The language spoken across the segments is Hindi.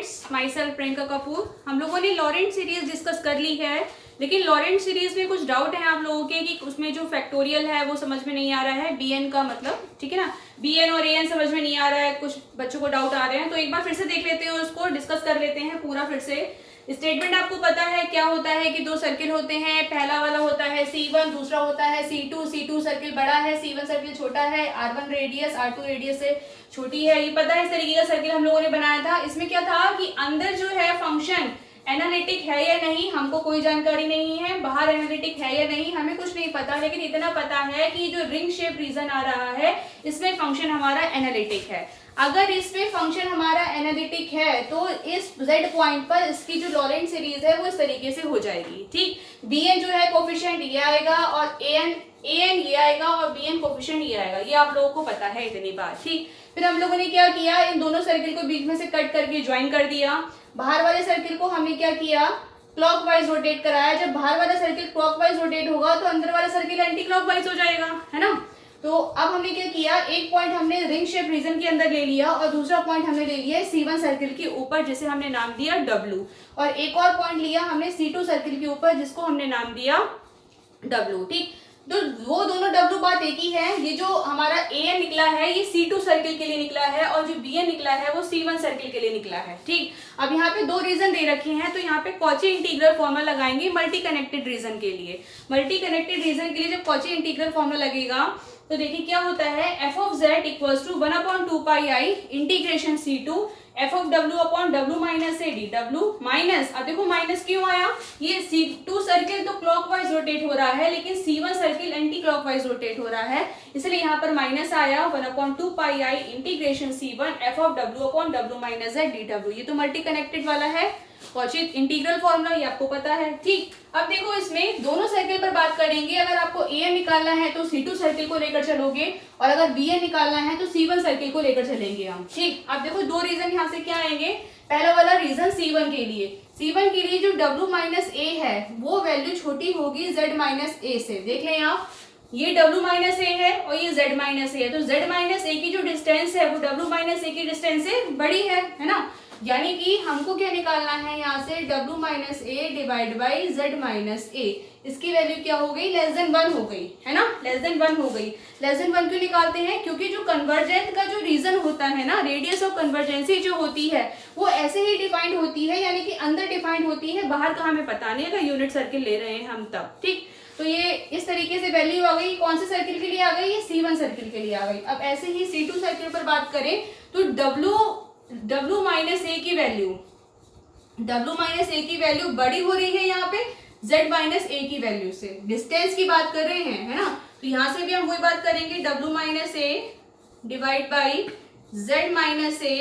Students, my self Priyanka Kapoor. हम लोगों ने लॉरेंट सीरीज डिस्कस कर ली है, लेकिन लॉरेंट सीरीज में कुछ डाउट है आप लोगों के कि उसमें जो फैक्टोरियल है वो समझ में नहीं आ रहा है, bn का मतलब, ठीक है ना, bn और an समझ में नहीं आ रहा है, कुछ बच्चों को डाउट आ रहे हैं। तो एक बार फिर से देख लेते हैं, उसको डिस्कस कर लेते हैं पूरा फिर से। स्टेटमेंट आपको पता है क्या होता है कि दो सर्किल होते हैं, पहला वाला होता है C1, दूसरा होता है C2। C2 सर्किल बड़ा है, C1 सर्किल छोटा है, R1 रेडियस R2 रेडियस से छोटी है, ये पता है। इस तरीके का सर्किल हम लोगों ने बनाया था। इसमें क्या था कि अंदर जो है फंक्शन एनालिटिक है या नहीं हमको कोई जानकारी नहीं है, बाहर एनालिटिक है या नहीं हमें कुछ नहीं पता, लेकिन इतना पता है कि जो रिंग शेप रीजन आ रहा है इसमें फंक्शन हमारा एनालिटिक है। अगर इसमें फंक्शन हमारा एनालिटिक है तो इस z पॉइंट पर इसकी जो लॉरेंट सीरीज है वो इस तरीके से हो जाएगी, ठीक। bn जो है कोफिशिएंट ये आएगा और an ये आएगा और bn कोफिशिएंट ये आएगा, ये आप लोगों को पता है इतनी बात, ठीक। फिर हम लोगों ने क्या किया, इन दोनों सर्किल को बीच में से कट करके ज्वाइन कर दिया। बाहर वाले सर्किल को हमने क्या किया, क्लॉकवाइज रोटेट कराया। जब बाहर वाला सर्किल क्लॉकवाइज रोटेट होगा तो अंदर वाला सर्किल एंटी क्लॉकवाइज हो जाएगा, है ना। तो अब हमने क्या किया, एक पॉइंट हमने रिंग शेप रीजन के अंदर ले लिया और दूसरा पॉइंट हमने ले लिया C1 सर्किल के ऊपर जिसे हमने नाम दिया W, और एक और पॉइंट लिया हमने C2 सर्किल के ऊपर जिसको हमने नाम दिया W, ठीक। तो वो दोनों W बात एक ही है। ये जो हमारा AN निकला है ये C2 सर्किल के लिए निकला है और जो BN निकला है वो C1 सर्किल के लिए निकला है, ठीक। अब यहाँ पे दो रीजन दे रखे हैं तो यहाँ पे कॉची इंटीग्रल फॉर्मूला लगाएंगे मल्टी कनेक्टेड रीजन के लिए। मल्टी कनेक्टेड रीजन के लिए जब कॉची इंटीग्रल फॉर्मूला लगेगा तो देखिए क्या होता है, f of z equals to 1/2 pi i integration C2 f of w upon w minus a dw minus, अब देखो माइनस क्यों आया, ये C2 सर्किल तो क्लॉकवाइज रोटेट हो रहा है लेकिन C1 circle anti clockwise rotate हो रहा है, इसलिए यहाँ पर माइनस आया 1/2 pi i integration C1 f of w upon w minus a dw। ये तो मल्टी कनेक्टेड वाला है, कॉची इंटीग्रल फॉर्मूला ये आपको पता है, ठीक। अब देखो इसमें दोनों सर्किल पर बात करेंगे। अगर आपको AN निकालना है तो C2 सर्किल को लेकर चलोगे और अगर BN निकालना है तो C1 सर्किल को लेकर चलेंगे हम, ठीक। अब देखो दो रीजन यहाँ से क्या आएंगे, पहला वाला रीजन C1 के लिए, C1 के लिए जो W माइनस A है वो वैल्यू छोटी होगी Z माइनस A से। देख लें आप, ये W माइनस A है और ये Z माइनस A है, तो Z माइनस A की जो डिस्टेंस है वो W माइनस A की डिस्टेंस से बड़ी है ना। यानी कि हमको क्या निकालना है यहाँ से, W minus A divide by Z minus A, इसकी वैल्यू क्या हो गई, लेस देन 1 हो गई, है ना, लेस देन 1 हो गई। लेस देन 1 क्यों निकालते हैं, क्योंकि जो कन्वर्जेंट का जो रीजन होता है ना, रेडियस ऑफ कन्वर्जेंसी जो होती है वो ऐसे ही डिफाइंड होती है, यानी कि अंदर डिफाइंड होती है, बाहर का हमें पता नहीं, अगर यूनिट सर्किल ले रहे हैं हम तब, ठीक। तो ये इस तरीके से वैल्यू आ गई, कौन से सर्किल के लिए आ गई, ये C1 सर्किल के लिए आ गई। अब ऐसे ही C2 सर्किल पर बात करें तो W माइनस A की वैल्यू बड़ी हो रही है यहाँ पे Z माइनस A की वैल्यू से, डिस्टेंस की बात कर रहे हैं, है ना। तो यहाँ से भी हम वही बात करेंगे, W minus A divide by Z minus A,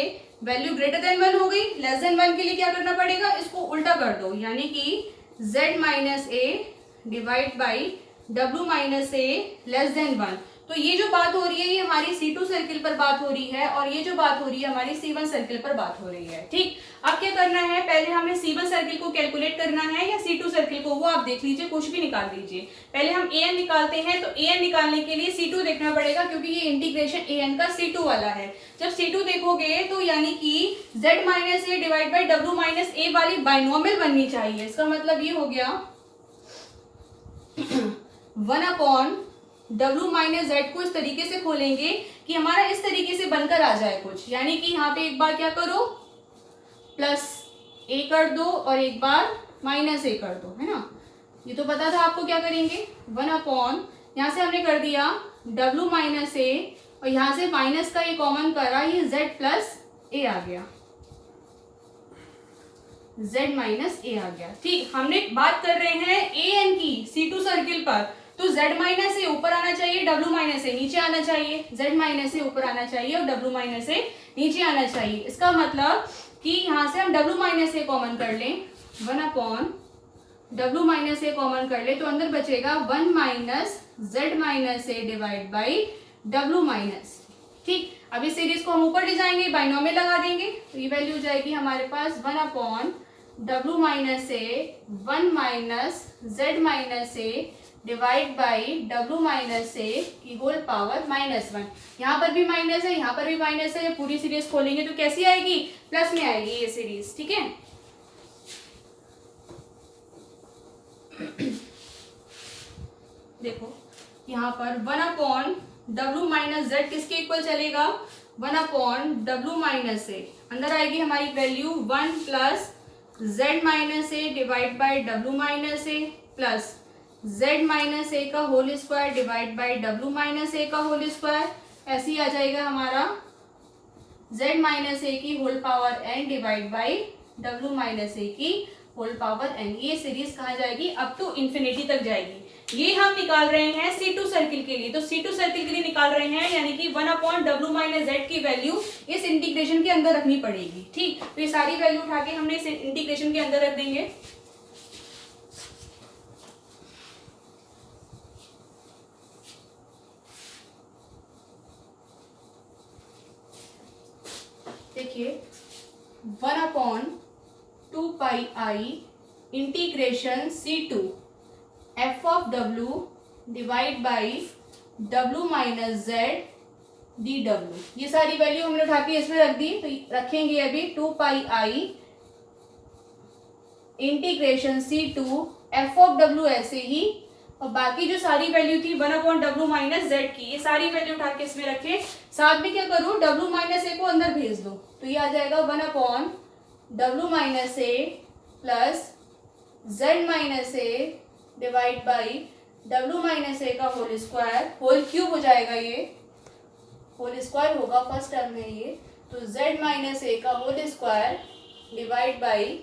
value greater than 1 हो गई। लेस देन 1 के लिए क्या करना पड़ेगा, इसको उल्टा कर दो, यानी कि Z minus A divide by W minus A less than 1। तो ये जो बात हो रही है ये हमारी C2 सर्किल पर बात हो रही है और ये जो बात हो रही है हमारी C1 सर्किल पर बात हो रही है, ठीक। अब क्या करना है, पहले हमें C1 सर्किल को कैलकुलेट करना है या C2 सर्किल को, वो आप देख लीजिए, कुछ भी निकाल दीजिए। पहले हम AN निकालते हैं, तो AN निकालने के लिए C2 देखना पड़ेगा क्योंकि ये इंटीग्रेशन AN का C2 वाला है। जब C2 देखोगे तो यानी कि Z minus A divide by W minus A वाली बाइनोमियल बननी चाहिए। इसका मतलब ये हो गया 1/W माइनस Z को इस तरीके से खोलेंगे कि हमारा इस तरीके से बनकर आ जाए कुछ, यानी कि यहाँ पे एक बार क्या करो, प्लस A कर दो और एक बार माइनस A कर दो, है ना। ये तो पता था आपको क्या करेंगे, 1 यहाँ से हमने कर दिया W माइनस A और यहाँ से माइनस का ये कॉमन करा, ये Z प्लस A आ गया, Z माइनस A आ गया, ठीक। हमने बात कर रहे हैं AN की C2 सर्किल पर, तो Z माइनस A ऊपर आना चाहिए, W माइनस A नीचे आना चाहिए, Z माइनस A ऊपर आना चाहिए और W माइनस A नीचे आना चाहिए। इसका मतलब कि यहाँ से हम W माइनस A कॉमन कर लें, 1/W माइनस A कॉमन कर ले तो अंदर बचेगा 1 minus Z minus A divide by W minus, ठीक। अब इस सीरीज को हम ऊपर ले जाएंगे, बाइनोमियल लगा देंगे, तो ये वैल्यू हो जाएगी हमारे पास 1/W minus A 1 minus Z minus A divide by W minus ए की होल पावर -1। यहाँ पर भी माइनस है, यहाँ पर भी माइनस है। जब पूरी सीरीज खोलेंगे तो कैसी आएगी, प्लस में आएगी ये सीरीज, ठीक है। देखो यहाँ पर 1/w माइनस जेड किसके इक्वल चलेगा, 1/w माइनस ए। अंदर आएगी हमारी value 1 plus z minus a divide by W minus a plus z minus a का whole square divide by W minus a का होल स्क्वायर। ऐसे ही आ जाएगा हमारा जेड माइनस ए की whole power n divide by W minus ए की होल पावर n। ये सीरीज कहाँ जाएगी, अप टू इन्फिनिटी तक जाएगी। ये हम निकाल रहे हैं C2 सर्किल के लिए, तो C2 सर्किल के लिए निकाल रहे हैं, यानी कि 1/w माइनस जेड की वैल्यू इस इंटीग्रेशन के अंदर रखनी पड़ेगी, ठीक। तो ये सारी वैल्यू उठा के हमने इस इंटीग्रेशन के अंदर रख देंगे। देखिए 1/2πi integration C2 f of w divide by w minus Z dw। ये सारी वैल्यू हमने उठा के इसमें रख दी, तो रखेंगे अभी 2πi integration C2 f of w ऐसे ही, और बाकी जो सारी वैल्यू थी 1/w माइनस जेड की, ये सारी वैल्यू उठा के इसमें रखें। साथ में क्या करूँ, w माइनस ए को अंदर भेज दो, तो ये आ जाएगा 1/w minus a plus z minus a divide by w minus a का होल स्क्वायर, होल क्यूब हो जाएगा, ये होल स्क्वायर होगा, फर्स्ट टर्म है ये, तो z माइनस ए का whole square divide by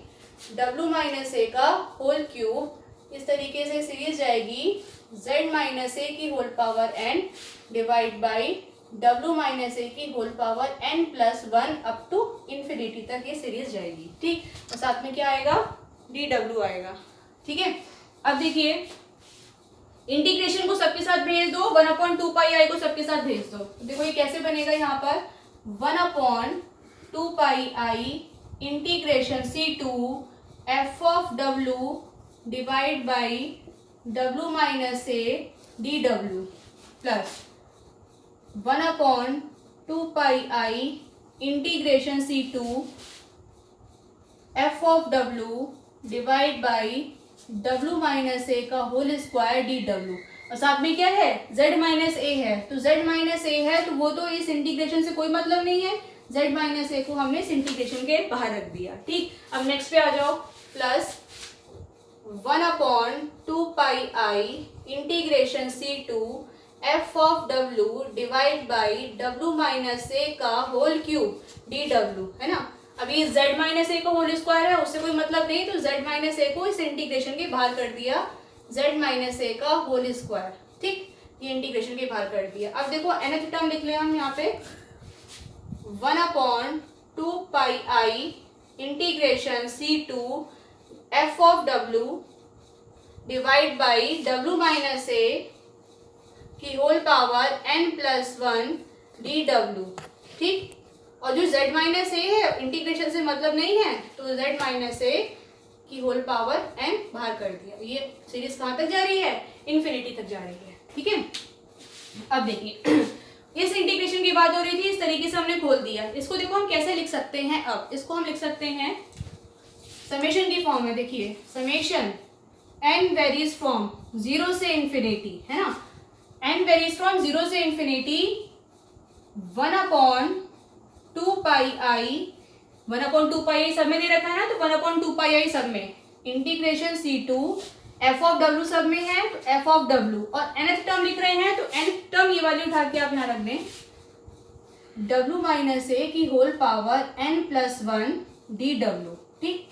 w minus a का होल क्यूब। इस तरीके से सीरीज जाएगी z माइनस ए की whole power n divide by w minus ए की whole power n plus 1 up to infinity तक ये सीरीज जाएगी, ठीक। और साथ में क्या आएगा, dw आएगा, ठीक है। अब देखिए इंटीग्रेशन को सबके साथ भेज दो, 1/2πi को सबके साथ भेज दो। तो देखो ये कैसे बनेगा, यहाँ पर 1/2πi integration C2 f of w divide by w minus a dw plus 1/2πi integration C2 f of w divide by w minus a का होल स्क्वायर dw। और साथ में क्या है, z माइनस ए है, तो z माइनस ए है तो वो तो इस इंटीग्रेशन से कोई मतलब नहीं है, z माइनस ए को हमने इस इंटीग्रेशन के बाहर रख दिया, ठीक। अब नेक्स्ट पे आ जाओ, plus 1/2πi integration C2 f of w divide by w minus a का होल क्यूब dw, है ना। अभी z माइनस ए का होल स्क्वायर है, उससे कोई मतलब नहीं, तो z माइनस ए को इस इंटीग्रेशन के बाहर कर दिया, z माइनस ए का होल स्क्वायर, ठीक। ये इंटीग्रेशन के बाहर कर दिया। अब देखो nth टर्म लिख ले हम यहाँ पे 1/2πi integration C2 f of w divide by w minus ए की whole power n plus 1 dw, ठीक। और जो z माइनस ए है इंटीग्रेशन से मतलब नहीं है, तो z माइनस ए की होल पावर n बाहर कर दिया। ये सीरीज कहाँ तक जा रही है, इन्फिनिटी तक जा रही है, ठीक है। अब देखिए इस इंटीग्रेशन की बात हो रही थी, इस तरीके से हमने खोल दिया। इसको देखो हम कैसे लिख सकते हैं, अब इसको हम लिख सकते हैं समेशन की फॉर्म में। देखिए समेशन n वेरीज फ्रॉम 0 से इन्फिनिटी, है ना, n वेरीज फ्रॉम 0 से इन्फिनिटी 1/2πi सब में दे रखा है ना, तो 1/2πi सब में integration C2 f of w सब में है, तो f of w, और nth टर्म लिख रहे हैं तो nth टर्म ये वाली उठा के आप यहाँ रख दें, w माइनस ए की whole power n plus 1 dw, ठीक।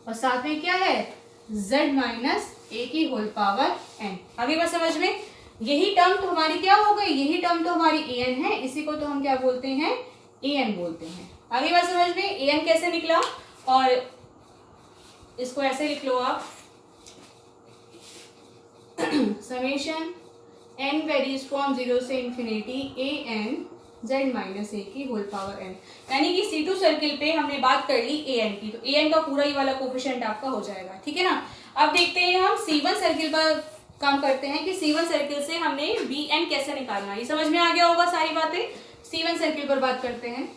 और साथ में क्या है, z माइनस ए की होल पावर n। आगे बात समझ में, यही टर्म तो हमारी क्या हो गई, यही टर्म तो हमारी an है, इसी को तो हम क्या बोलते हैं, an बोलते हैं। आगे बात समझ में, an कैसे निकला, और इसको ऐसे लिख लो आप समेशन n वेरीज फ्रॉम 0 से इन्फिनिटी an z माइनस ए की होल पावर n। यानी कि C2 सर्किल पे हमने बात कर ली an की, तो an का पूरा ही वाला कोफिशिएंट आपका हो जाएगा, ठीक है ना। अब देखते हैं हम C1 सर्किल काम करते हैं कि C1 सर्किल से हमने Bn कैसे निकालना है। ये समझ में आ गया होगा सारी बातें। C1 सर्किल पर बात करते हैं।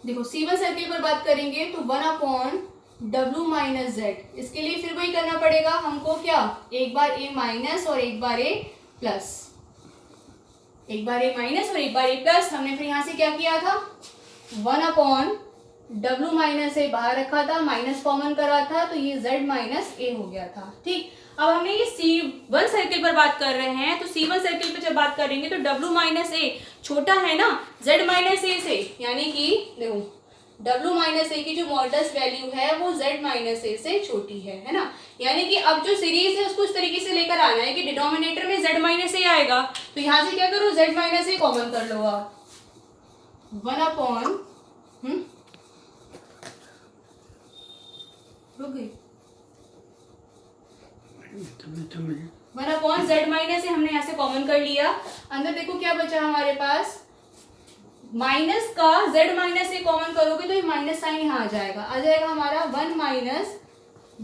देखो C1 सर्किल पर बात करेंगे तो 1/W माइनस जेड। इसके लिए फिर वही करना पड़ेगा हमको, क्या, एक बार A माइनस और एक बार A प्लस, एक बार A माइनस और एक बार A प्लस। हमने फिर यहाँ से क्या किया था, 1/W माइनस A बाहर रखा था, माइनस कॉमन करा था, तो ये Z माइनस A हो गया था। ठीक, अब हमने ये C1 सर्किल पर बात कर रहे हैं, तो C1 सर्किल पर जब बात करेंगे तो W माइनस A छोटा है ना Z माइनस A से, यानी कि देखो W माइनस A की जो मॉडुलस वैल्यू है वो Z माइनस A से छोटी है ना। यानी कि अब जो सीरीज है उसको इस तरीके से लेकर आना है कि डिनोमिनेटर में Z माइनस A आएगा, तो यहाँ से क्या करो, Z माइनस A कॉमन कर लो आप, 1/, रुक गई, 1/Z माइनस A हमने यहाँ से कॉमन कर लिया। अंदर देखो क्या बचा हमारे पास, माइनस का Z माइनस A कॉमन करोगे तो ये माइनस साइन यहाँ आ जाएगा हमारा 1 minus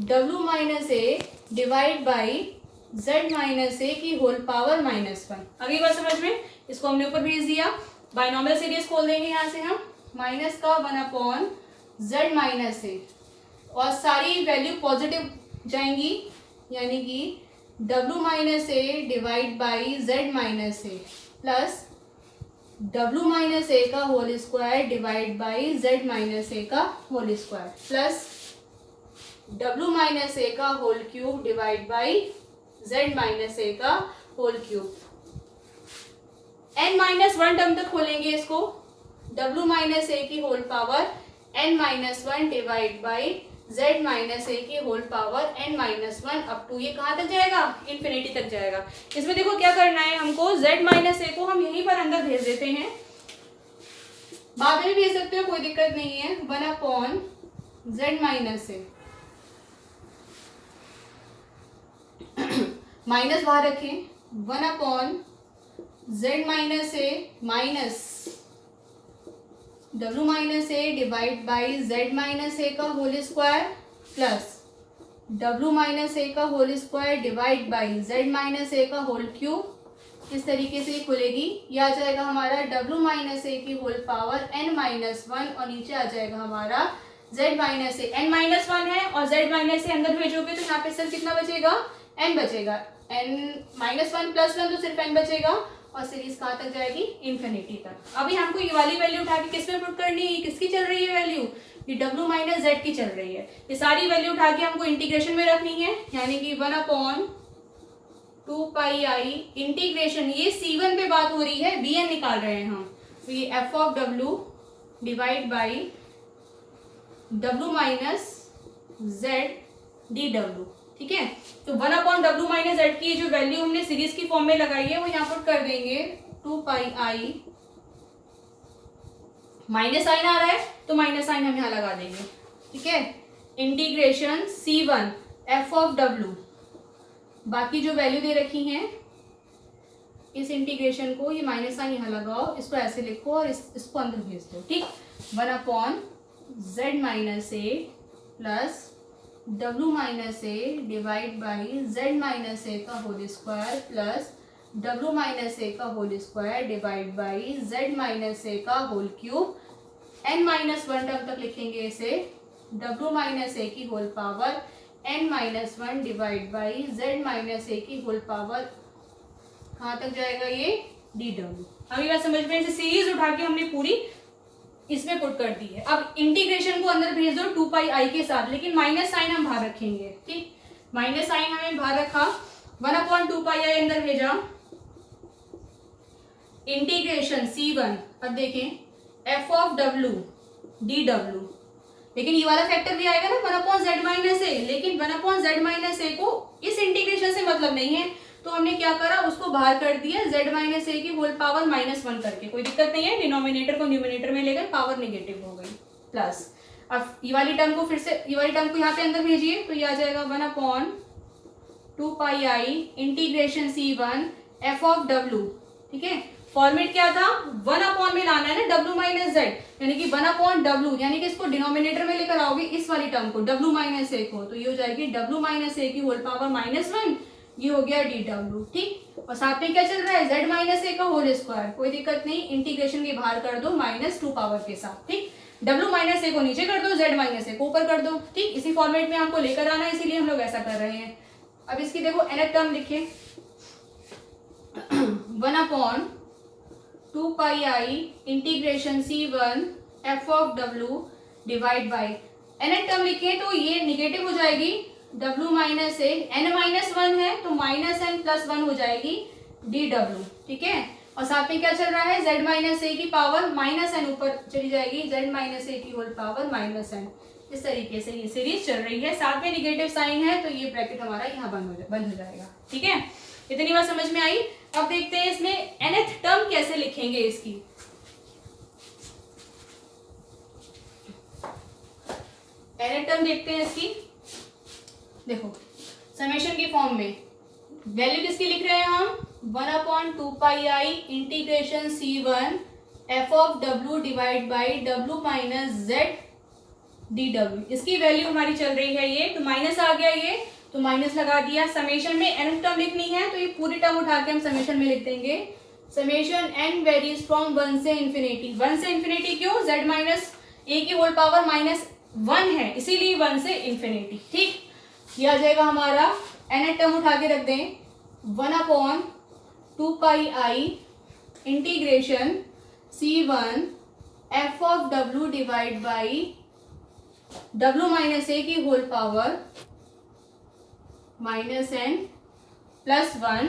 W minus A divide by Z minus A की होल पावर -1। अगली बात समझ में, इसको हमने ऊपर भेज दिया। बाइनोमियल सीरीज खोल देंगे यहाँ से हम, माइनस का 1/Z माइनस A और सारी वैल्यू पॉजिटिव जाएंगी, यानी कि W minus A divide by Z minus A plus W minus A का whole square divide by Z minus A का whole square plus W minus A का whole cube divide by Z minus A का होल क्यूब। n-1 टर्म तक खोलेंगे इसको, W माइनस A की whole power n-1 divide by Z minus A की whole power n-1 up to, ये कहाँ तक जाएगा, इन्फिनिटी तक जाएगा। इसमें देखो क्या करना है हमको, Z माइनस A को हम यहीं पर अंदर भेज देते हैं, बाद में भेज सकते हो कोई दिक्कत नहीं है, 1/Z माइनस A, माइनस बाहर रखें, 1/Z minus A minus W minus A divide by Z minus A का whole square plus W minus A का whole square divide by Z minus A का होल क्यूब। इस तरीके से खुलेगी, ये आ जाएगा हमारा W माइनस A की होल पावर n-1 और नीचे आ जाएगा हमारा Z माइनस A, n-1 है और Z माइनस A अंदर भेजोगे तो यहाँ पे सिर्फ कितना बचेगा, n बचेगा, n-1 प्लस 1 तो सिर्फ n बचेगा और सीरीज कहाँ तक जाएगी, इन्फिनिटी तक। अभी हमको ये वाली वैल्यू उठा के किस में पुट करनी है, किसकी चल रही है वैल्यू, ये W माइनस Z की चल रही है। ये सारी वैल्यू उठा के हमको इंटीग्रेशन में रखनी है, यानी कि 1/2 पाई आई इंटीग्रेशन, ये C1 पे बात हो रही है, Bn निकाल रहे हैं हम, तो ये f(W) divide by W minus Z dW। ठीक है, तो 1/W माइनस Z की जो वैल्यू हमने सीरीज की फॉर्म में लगाई है वो यहाँ पुट कर देंगे, 2 पाई आई, माइनस साइन आ रहा है तो माइनस साइन हम यहाँ लगा देंगे। ठीक है, इंटीग्रेशन C1 f(W), बाकी जो वैल्यू दे रखी हैं इस इंटीग्रेशन को, ये माइनस साइन यहाँ लगाओ, इसको ऐसे लिखो और इसको अंदर भेज दो। ठीक, 1/Z minus A plus W minus A divide by Z minus A का whole square plus W minus A का whole square divide by Z minus A का होल क्यूब। n-1 टर्म तक लिखेंगे इसे, W माइनस A की whole power n-1 divide by Z minus A की होल पावर, कहाँ तक जाएगा ये, dW। अभी बात समझ में, इसे सीरीज उठा के हमने पूरी इसमें पुट कर दी है। अब इंटीग्रेशन को अंदर भेज दो 2 पाई आई के साथ, लेकिन माइनस साइन हम बाहर रखेंगे। ठीक, माइनस साइन हमें बाहर रखा, 1/2 पाई आई अंदर भेजा, इंटीग्रेशन C1, अब देखें f(W) dW, लेकिन ये वाला फैक्टर भी आएगा ना 1/Z माइनस A, लेकिन 1/Z माइनस A को इस इंटीग्रेशन से मतलब नहीं है, तो हमने क्या करा, उसको बाहर कर दिया Z माइनस A की होल पावर -1 करके, कोई दिक्कत नहीं है, डिनोमिनेटर को न्यूमिनेटर में ले गए, पावर नेगेटिव हो गई, प्लस अब ये वाली टर्म को फिर से, ये वाली टर्म को यहाँ पे अंदर भेजिए, तो ये आ जाएगा 1/2 pi i integration C1 f(W), ठीक है, फॉर्मेट क्या था, 1 अपॉन में लाना है ना w माइनस जेड, यानी कि 1 अपॉन w, यानी कि इसको डिनोमिनेटर में लेकर आओगे इस वाली टर्म को w माइनस ए को, तो ये हो जाएगी w माइनस ए की होल पावर -1, ये हो गया dw। ठीक, और साथ में क्या चल रहा है, z माइनस ए का होल स्क्वायर, कोई दिक्कत नहीं, इंटीग्रेशन के बाहर कर दो -2 पावर के साथ। ठीक, w माइनस ए को नीचे कर दो, z माइनस ए को ऊपर कर दो। ठीक, इसी फॉर्मेट में हमको लेकर आना है, इसीलिए हम लोग ऐसा कर रहे हैं। अब इसकी देखो nth टर्म लिखे 1 upon 2 pi i integration c1 f of w divide by nth term लिखे तो ये निगेटिव हो जाएगी, w माइनस ए, n माइनस 1 है तो -n प्लस 1 हो जाएगी dw। ठीक है, और साथ में क्या चल रहा है, z माइनस ए की पावर -n ऊपर चली जाएगी, z माइनस ए की होल पावर -n। इस तरीके से ये सीरीज चल रही है, साथ में निगेटिव साइन है तो ये ब्रैकेट हमारा यहाँ बंद हो जाएगा। ठीक है, इतनी बात समझ में आई। अब देखते हैं इसमें nth टर्म कैसे लिखेंगे इसकी। nth टर्म देखते हैं इसकी, देखो समेशन की फॉर्म में वैल्यू किसकी लिख रहे हैं हम, 1 upon 2 pi i integration c1 f of w divide by w minus Z dw। इसकी वैल्यू हमारी चल रही है ये, तो माइनस आ गया ये, तो माइनस लगा दिया। समेशन में nth टर्म लिखनी है तो ये पूरी टर्म उठा के हम समेशन में लिख देंगे, समेशन n वेरीज फ्रॉम 1 से इन्फिनिटी। 1 से इन्फिनिटी क्यों, z माइनस ए की होल पावर -1 है, इसीलिए 1 से इन्फिनिटी। ठीक, ये आ जाएगा हमारा, nth टर्म उठा के रख दें, 1 upon 2 pi i integration c1 f of w divide by w minus ए की whole power -n plus 1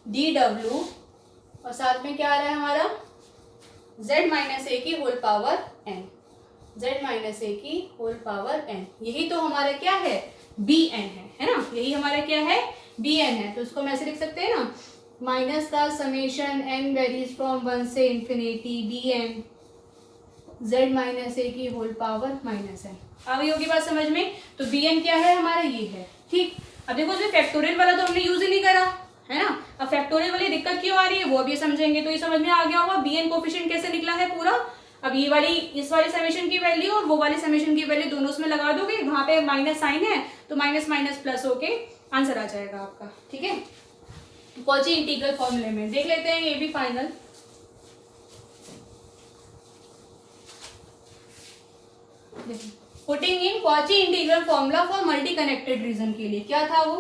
dw, और साथ में क्या आ रहा है हमारा, z माइनस ए की whole power n, z minus ए की होल पावर n। यही तो हमारा क्या है, bn है ना, यही हमारा क्या है, bn है। तो उसको हम ऐसे लिख सकते हैं ना, माइनस का समेशन n वेरीज फ्रॉम 1 से इन्फिनिटी bn z माइनस ए की होल पावर -n। आ गई होगी बात समझ में। तो bn क्या है हमारा, ये है। ठीक, अब देखो इसमें फैक्टोरियल वाला तो हमने यूज ही नहीं करा है ना, अब फैक्टोरियल वाली दिक्कत क्यों आ रही है वो भी समझेंगे, तो ये समझ में आ गया होगा bn कोफिशिएंट कैसे निकला है पूरा। अब ये वाली इस वाले समेशन की वैल्यू और वो वाले समेशन की वैल्यू दोनों उसमें लगा दोगे, वहां पे माइनस साइन है तो माइनस माइनस प्लस होके आंसर आ जाएगा आपका। ठीक है, कॉची इंटीग्रल फॉर्मूले में देख लेते हैं ये भी final. Putting in Cauchy integral formula for multi connected region के लिए क्या था वो,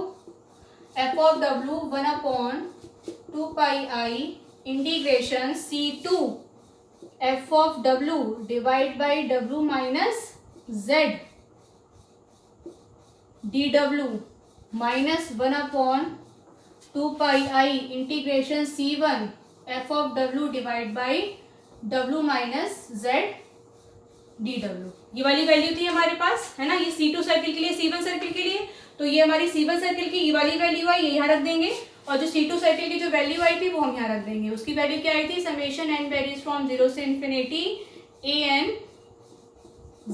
f of w 1 upon 2 pi i integration c2 f of w divide by w minus z dw minus 1 upon 2 pi i integration c1 f of w divide by w minus z dw। ये वाली वैल्यू थी हमारे पास है ना, ये C2 सर्किल के लिए, C1 सर्किल के लिए, तो ये हमारी C1 सर्किल की ये वाली वैल्यू आई, ये यहाँ रख देंगे, और जो C2 सर्किल की जो वैल्यू आई थी वो हम यहाँ रख देंगे। उसकी वैल्यू क्या आई थी, समेशन n वेरीज फ्रॉम 0 से इन्फिनिटी an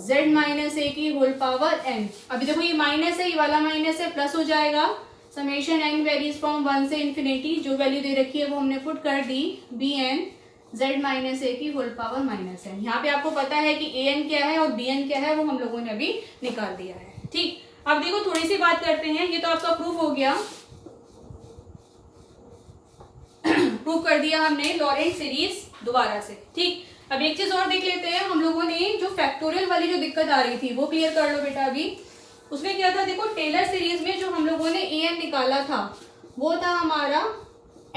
z माइनस ए की होल पावर n। अभी देखो ये माइनस है, ये वाला माइनस है, प्लस हो जाएगा, समेशन n वेरीज फ्रॉम 1 से इन्फिनिटी, जो वैल्यू दे रखी है वो हमने पुट कर दी, bn z माइनस ए की होल पावर -n। यहाँ पे आपको पता है कि an क्या है और bn क्या है, वो हम लोगों ने अभी निकाल दिया है। ठीक, अब देखो थोड़ी सी बात करते हैं, ये तो आपका प्रूफ हो गया, प्रूफ कर दिया हमने लॉरेंट सीरीज दोबारा से। ठीक, अब एक चीज और देख लेते हैं, हम लोगों ने जो फैक्टोरियल वाली जो दिक्कत आ रही थी वो क्लियर कर लो बेटा। अभी उसमें क्या था, देखो टेलर सीरीज में जो हम लोगों ने an निकाला था वो था हमारा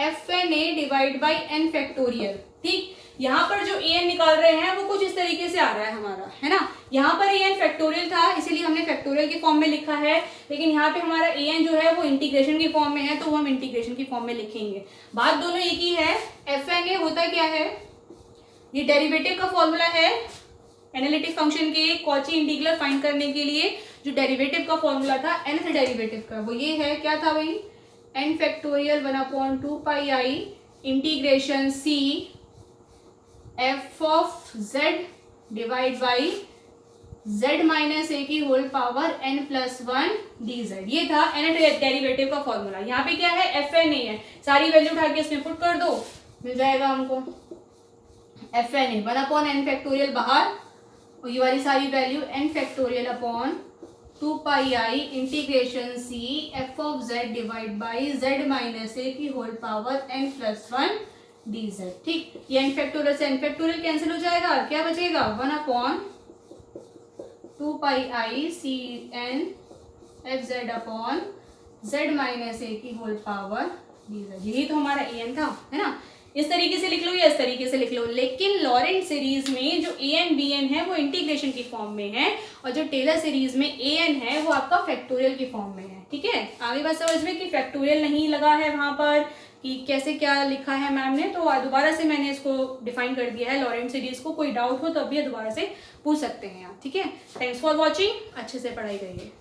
fna divide by n factorial. ठीक, यहाँ पर जो an निकाल रहे हैं वो कुछ इस तरीके से आ रहा है हमारा, है ना, यहाँ पर an फैक्टोरियल था इसीलिए हमने फैक्टोरियल के फॉर्म में लिखा है, लेकिन यहाँ पे हमारा an जो है वो इंटीग्रेशन की फॉर्म में है तो वो हम इंटीग्रेशन की फॉर्म में लिखेंगे। बात दोनों एक ही है। fna होता क्या है, ये डेरिवेटिव का फॉर्मूला है एनालिटिक फंक्शन के कॉची इंटीग्रल फाइंड करने के लिए, जो डेरिवेटिव का फॉर्मूला था nth डेरिवेटिव का वो ये है, क्या था भाई, n factorial 1/2 pi i integration c f of z divide by z minus ए की whole power n plus 1 dz। ये था nth डेरिवेटिव का फॉर्मूला। यहाँ पे क्या है, fna है, सारी वैल्यू उठा के इसमें पुट कर दो, मिल जाएगा हमको F N A 1/n factorial बाहर, और ये वाली सारी value n factorial upon 2πi integration c f of z divide by z minus ए की होल पावर n+1 dz। ठीक, ये n फैक्टोरियल से n फैक्टोरियल कैंसिल हो जाएगा, क्या बचेगा 1/2πi c n f z upon z minus ए की होल पावर dz। यही तो हमारा an था, है ना। इस तरीके से लिख लो या इस तरीके से लिख लो, लेकिन लॉरेंट सीरीज में जो an bn है वो इंटीग्रेशन की फॉर्म में है, और जो टेलर सीरीज में an है वो आपका फैक्टोरियल की फॉर्म में है। ठीक है, आगे बात समझ में कि फैक्टोरियल नहीं लगा है वहां पर कि कैसे क्या लिखा है मैम ने, तो दोबारा से मैंने इसको डिफाइन कर दिया है लॉरेंट सीरीज को। कोई डाउट हो तो अभी दोबारा से पूछ सकते हैं आप। ठीक है, थैंक्स फॉर वॉचिंग, अच्छे से पढ़ाई करिए।